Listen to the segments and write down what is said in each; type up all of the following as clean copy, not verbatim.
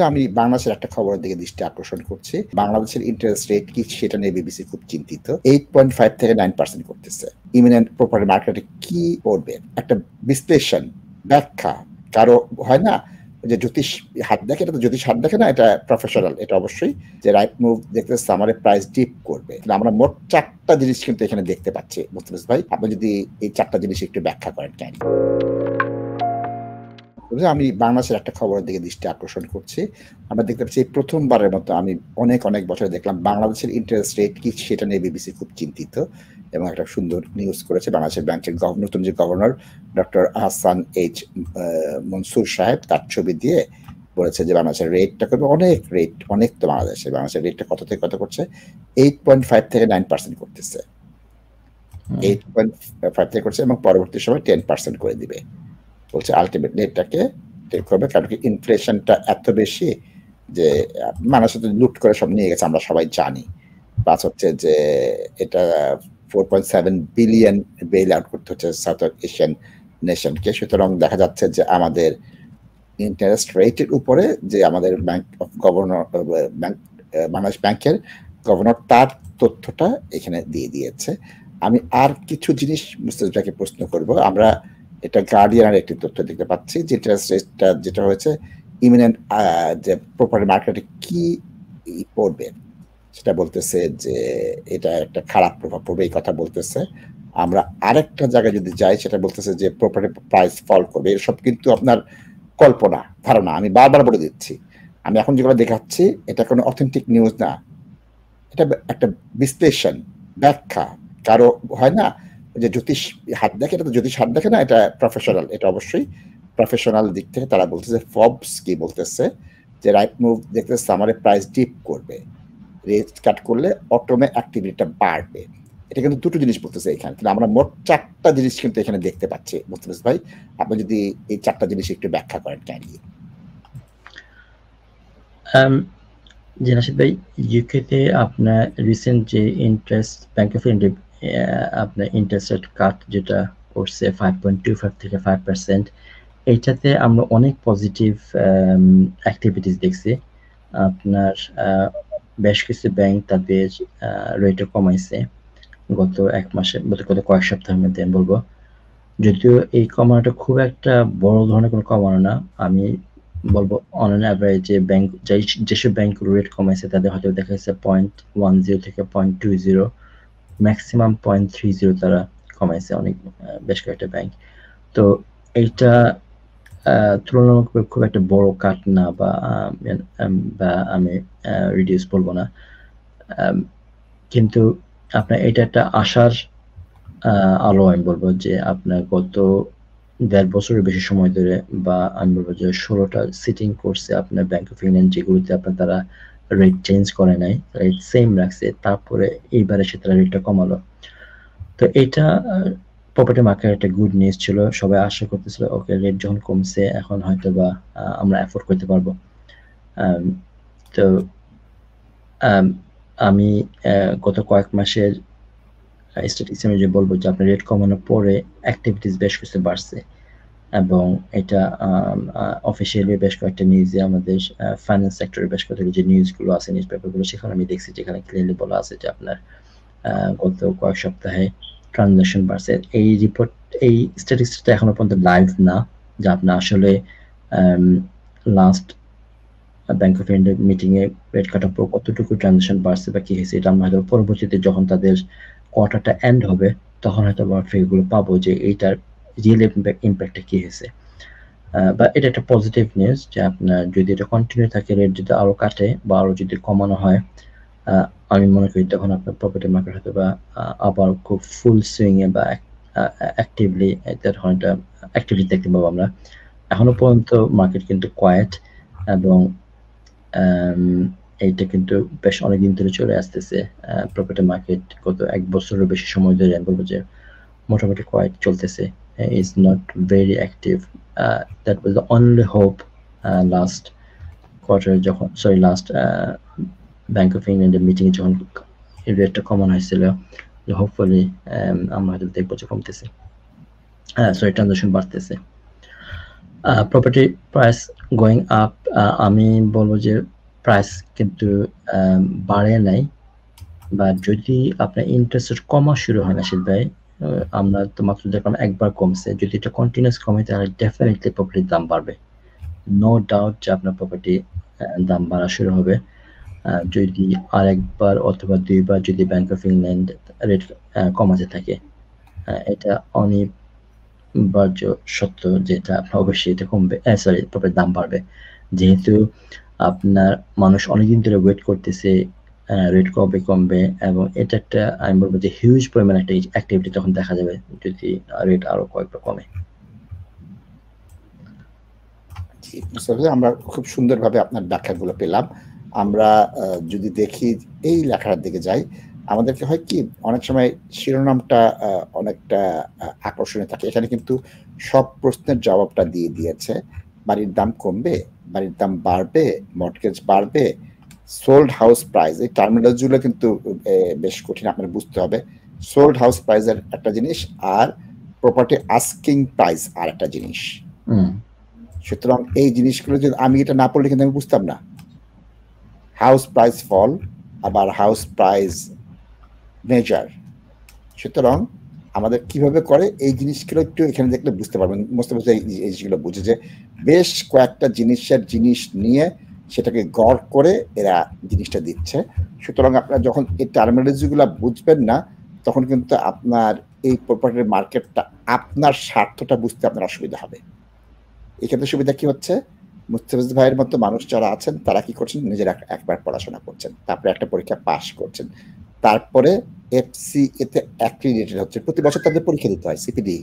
আমি বাংলাদেশের একটা খবরের দিকে দৃষ্টি আকর্ষণ করছি। বাংলাদেশের ইন্টারেস্ট রেট কি সেটা নিয়ে বিবিসি খুব চিন্তিত। 8.5 থেকে 9% করতেছে। ইমিনেন্ট প্রপার্টি মার্কেটে কি করবে? একটা বিশ্লেষণ, ব্যাখ্যা কারো হয় না যে জ্যোতিষ হাত দেখে, এটা তো জ্যোতিষ হাত দেখে না, এটা প্রফেশনাল। এটা অবশ্যই যে রাইট মুভ দেখতে সামারে প্রাইস ডিপ করবে। আমরা মোট 4টা জিনিস কিন্তু এখানে দেখতে পাচ্ছি। মুস্তাফিজ ভাই, আপনি যদি এই 4টা জিনিস একটু ব্যাখ্যা করেন কেন? আমি বাংলাদেশের একটা খবরের দিকে দৃষ্টি আকর্ষণ করছি। আমরা দেখতে পাচ্ছি প্রথমবারের মতো আমি অনেক বছর দেখলাম বাংলাদেশের ইন্টারেস্ট রেট কি সেটা নিয়ে বিবিসি খুব চিন্তিত এবং একটা সুন্দর নিউজ করেছে। বাংলাদেশের ব্যাংকের নতুন যে governor doctor Ahsan H Mansur সাহেব তার ছবি দিয়ে বলেছে যে বাংলাদেশের রেটটা করবে অনেক তো বাংলাদেশের রেটটা কত থেকে কত করছে? 8.5 থেকে 9% করতেছে। 8.5 থেকে করছে এবং পরবর্তী সময় 10% করে দিবে বলছে। আলটিমেটলি এটাকে টেক করবে, কারণ কি ইনফ্লেশনটা এত বেশি যে মানুষ তো লুট করে সব নিয়ে গেছে, আমরা সবাই জানি। প্লাস হচ্ছে যে এটা 4.7 বিলিয়ন বেইল আউট করতে হচ্ছে সাউথ এশিয়ান নেশনকে। সুতরাং দেখা যাচ্ছে যে আমাদের ইন্টারেস্ট রেটের উপরে যে আমাদের ব্যাংক অফ গভর্নর বাংলাদেশ ব্যাংকের গভর্নর তার তথ্যটা এখানে দিয়ে দিয়েছে। আমি আর কিছু জিনিস মুস্তাফিজ ভাইকে প্রশ্ন করব। আমরা এটা গার্ডিয়ানের একটি তথ্য দেখতে পাচ্ছি যে ইন্টারেস্ট রেটটা যেটা হয়েছে ইমিনেন্ট যে প্রপার্টি মার্কেটে কি পড়বে সেটা বলতেছে যে এটা একটা খারাপ প্রভাব পড়বে, এই কথা বলতেছে। আমরা আরেকটা জায়গায় যদি যাই সেটা বলতেছে যে প্রপার্টি প্রাইস ফল করবে। এসব কিন্তু আপনার কল্পনা, ধারণা। আমি বারবার বলে দিচ্ছি, আমি এখন যেগুলো দেখাচ্ছি এটা কোনো অথেন্টিক নিউজ না, এটা একটা বিশ্লেষণ, ব্যাখ্যা কারো হয় না যে জ্যোতিষ হাত দেখে, এটা তো জ্যোতিষ হাত দেখে না, এটা প্রফেশনাল। এটা অবশ্যই প্রফেশনাল দিক থেকে তারা বলতেছে। ফবস কি বলতেছে যে রাইট মুভ দেখতে সামারে প্রাইস ডিপ করবে, রেট কাট করলে অটোমে অ্যাক্টিভিটিটা বাড়বে। এটা কিন্তু দুটো জিনিস বলতেছে এখানে, কিন্তু আমরা মোট 4টা জিনিস কিন্তু এখানে দেখতে পাচ্ছি। মুস্তাফিজ ভাই, আপনি যদি এই 4টা জিনিস একটু ব্যাখ্যা করেন কেন? জি নাশিদ ভাই, ইউকেতে আপনার রিসেন্ট যে ইন্টারেস্ট ব্যাংক অফ ইন্ডিয়া আপনার ইন্টারেস্ট রেট কাট যেটা করছে 5.25 থেকে 5%, এইটাতে আমরা অনেক পজিটিভ অ্যাক্টিভিটিস দেখছি। আপনার বেশ কিছু ব্যাংক তাদের রেটও কমাইছে গত এক মাসে, গত কয়েক সপ্তাহের মধ্যে আমি বলবো। যদিও এই কমানোটা খুব একটা বড় ধরনের কোনো কমানো না, আমি বলবো অন অ্যান অ্যাভারেজে ব্যাংক যেসব ব্যাংক রেট কমাইছে তাদের হয়তো দেখা যাচ্ছে 0.10 থেকে 0.20, ম্যাক্সিমাম 0.30 তারা কমাইছে অনেক বেশ কয়েকটা ব্যাংক। তো এইটা তুলনামূলক খুব একটা বড় কাট না, বা আমি রিডিউস বলবো না, কিন্তু আপনার এটা একটা আশার আলো আমি বলবো যে আপনার গত 1.5 বছরের বেশি সময় ধরে, বা আমি বলবো যে 16টা সিটিং করছে আপনার ব্যাংক অফ ইংল্যান্ড, যেগুলোতে আপনার তারা রেট চেঞ্জ করে নাই, রেট সেম রাখছে, তারপরে এইবার এসে তারা রেটটা কমালো। তো এটা প্রপার্টি মার্কেট একটা গুড নিউজ ছিল। সবাই আশা করতেছিল ওকে রেট যখন কমছে এখন হয়তো বা আমরা অ্যাফোর্ড করতে পারবো। তো আমি গত কয়েক মাসের স্ট্যাটিস্টিক্স অনুযায়ী বলবো যে আপনার রেট কমানোর পরে অ্যাক্টিভিটিস বেশ কিছু বাড়ছে, এবং এটা অফিসিয়ালি বেশ কয়েকটা নিউজে আমাদের ফাইন্যান্স সেক্টরের বেশ কয়েকটা যে নিউজগুলো আছে, নিউজ পেপারগুলো, সেখানে আমি দেখছি যেখানে ক্লিয়ারলি বলা আছে যে আপনার গত কয়েক সপ্তাহে ট্রানজাকশন বাড়ছে। এই রিপোর্ট, এই স্ট্যাটিস্টিক্সটা এখনো পর্যন্ত লাইভ না, যে আপনার আসলে লাস্ট ব্যাংক অফ ইন্ডিয়া মিটিংয়ে রেট কাটার পর কতটুকু ট্রানজাকশন বাড়ছে বা কি হয়েছে, এটা আমরা হয়তো পরবর্তীতে যখন তাদের কোয়ার্টারটা এন্ড হবে তখন হয়তো আমরা ফিগারগুলো পাবো যে এইটার রিয়েল ইম্প্যাক্টটা কি হয়েছে। বা এটা একটা পজিটিভ নিউজ যে আপনার যদি এটা কন্টিনিউ থাকে, রেট যদি আরো কাটে বা আরো যদি কমানো হয়, আমি মনে করি তখন আপনার প্রপার্টি মার্কেট হয়তো বা আবার খুব ফুল সুইংয়ে বা অ্যাক্টিভলি একটা অ্যাক্টিভিটি দেখতে পাবো আমরা। এখনো পর্যন্ত মার্কেট কিন্তু কোয়েট, এবং এইটা কিন্তু বেশ অনেকদিন ধরে চলে আসতেছে। প্রপার্টি মার্কেট গত 1 বছরের বেশি সময় ধরে আমি বলবো যে মোটামুটি কোয়েট চলতেছে, is not very active. That was the only hope last quarter যখন লাস্ট ব্যাংক অফ ইংল্যান্ডের মিটিংয়ে যখন রেটটা কমানো হয়েছিল, যে হোপফুলি আমরা হয়তো দেখবো যে কমতেছে, ট্রানজাকশন বাড়তেছে। প্রপার্টি প্রাইস গোয়িং আপ, আমি বলবো যে প্রাইস কিন্তু বাড়ে নাই, বা যদি আপনার ইন্টারেস্ট রেট কমা শুরু হয় নাশিদ ভাই, আমরা তো মাত্র দেখলাম একবার কমছে, যদি এটা কন্টিনিউস কমে তাহলে ডেফিনেটলি প্রপার্টির দাম বাড়বে, নো ডাউট যে আপনার প্রপার্টি দাম বাড়া শুরু হবে। যদি আরেকবার অথবা দুইবার যদি ব্যাংক অফ ইংল্যান্ড রেট কমাতে থাকে, এটা অনিবার্য সত্য, যেটা অবশ্যই এটা কমবে, সরি প্রপার্টির দাম বাড়বে, যেহেতু আপনার মানুষ অনেকদিন ধরে ওয়েট করতেছে রেট কবে কমবে, এবং এটা একটা আমি বলবো যে হিউজ পরিমাণ একটা অ্যাক্টিভিটি তখন দেখা যাবে যদি রেট আরো কয়েকবার কমে। আমরা খুব সুন্দরভাবে আপনার ব্যাখ্যাগুলো পেলাম। আমরা যদি দেখি এই লেখার দিকে যাই, আমাদেরকে হয় কি অনেক সময় শিরোনামটা অনেকটা আকর্ষণীয় থাকে, এখানে কিন্তু সব প্রশ্নের জবাবটা দিয়ে দিয়েছে। বাড়ির দাম কমবে, বাড়ির দাম বাড়বে, মর্টগেজ বাড়বে, সোল্ড হাউস প্রাইস, এই টার্মিনোলজিগুলো কিন্তু বেশ কঠিন, আপনার বুঝতে হবে। সোল্ড হাউস প্রাইসের একটা জিনিস, আর প্রপার্টি আস্কিং প্রাইস আর একটা জিনিস। সুতরাং এই জিনিসগুলো যদি আমি এটা না পড়লে কিন্তু আমি বুঝতাম না। হাউস প্রাইস ফল, আবার হাউস প্রাইস মেজার। সুতরাং আমাদের কিভাবে করে এই জিনিসগুলো একটু এখানে দেখলে বুঝতে পারবেন, বুঝতে এই জিনিসগুলো বুঝে যে বেশ কয়েকটা জিনিস নিয়ে সেটাকে গড় করে এরা জিনিসটা দিচ্ছে। সুতরাং আপনারা যখন এই টার্মিনোলজিগুলো বুঝবেন না, তখন কিন্তু আপনার এই প্রপার্টির মার্কেটটা আপনার স্বার্থটা বুঝতে আপনার অসুবিধা হবে। এক্ষেত্রে সুবিধা কি হচ্ছে, মুস্তাফিজ ভাইয়ের মতো মানুষ যারা আছেন তারা কি করছেন, নিজেরা একবার পড়াশোনা করছেন, তারপরে একটা পরীক্ষা পাস করছেন, তারপরে এফসি এতে অ্যাক্রিডিটেড হচ্ছে, প্রতি বছর তাদের পরীক্ষা দিতে হয়, সিপিডি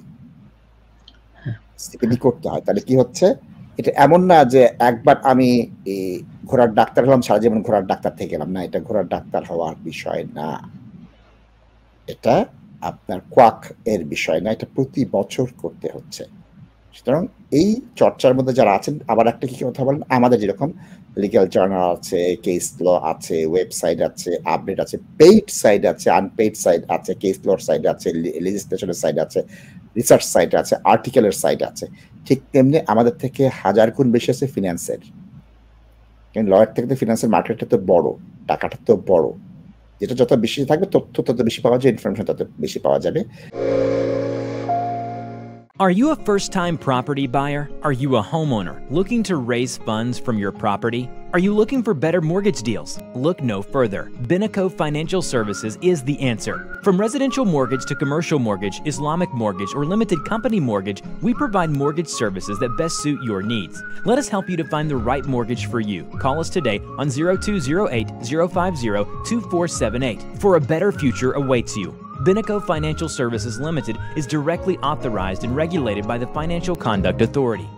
করতে হয়। তাহলে কি হচ্ছে, এটা এমন না যে একবার আমি ঘোড়ার ডাক্তার হলাম, সারা জীবন ঘোড়ার ডাক্তার থেকে গেলাম, না, এটা ঘোড়ার ডাক্তার হওয়ার বিষয় না, এটা আপনার কোয়াক এর বিষয় না, এটা প্রতি বছর করতে হচ্ছে। সুতরাং এই চর্চার মধ্যে যারা আছেন, আবার একটা কি কথা বলেন, আমাদের যেরকম লিগ্যাল জার্নাল আছে, কেস ল আছে, ওয়েবসাইট আছে, আপডেট আছে, পেইড সাইট আছে, আনপেইড সাইট আছে, কেস লর সাইট আছে, লেজিসলেশনের সাইট আছে, রিসার্চ সাইট আছে, আর্টিকেলের সাইট আছে, ঠিক তেমনি আমাদের থেকে 1000 গুণ বেশি আছে ফিন্যান্সের। কারণ লয়ার থেকে তো ফিন্যান্সের মার্কেটটা তো বড়, টাকাটা তো বড়, যেটা যত বেশি থাকবে তথ্য তত বেশি পাওয়া যাবে, ইনফরমেশন তত বেশি পাওয়া যাবে। Are you a first-time property buyer? Are you a homeowner looking to raise funds from your property? Are you looking for better mortgage deals? Look no further. Binaco Financial Services is the answer. From residential mortgage to commercial mortgage, Islamic mortgage, or limited company mortgage, we provide mortgage services that best suit your needs. Let us help you to find the right mortgage for you. Call us today on 0208-050-2478 for a better future awaits you. Binaco Financial Services Limited is directly authorized and regulated by the Financial Conduct Authority.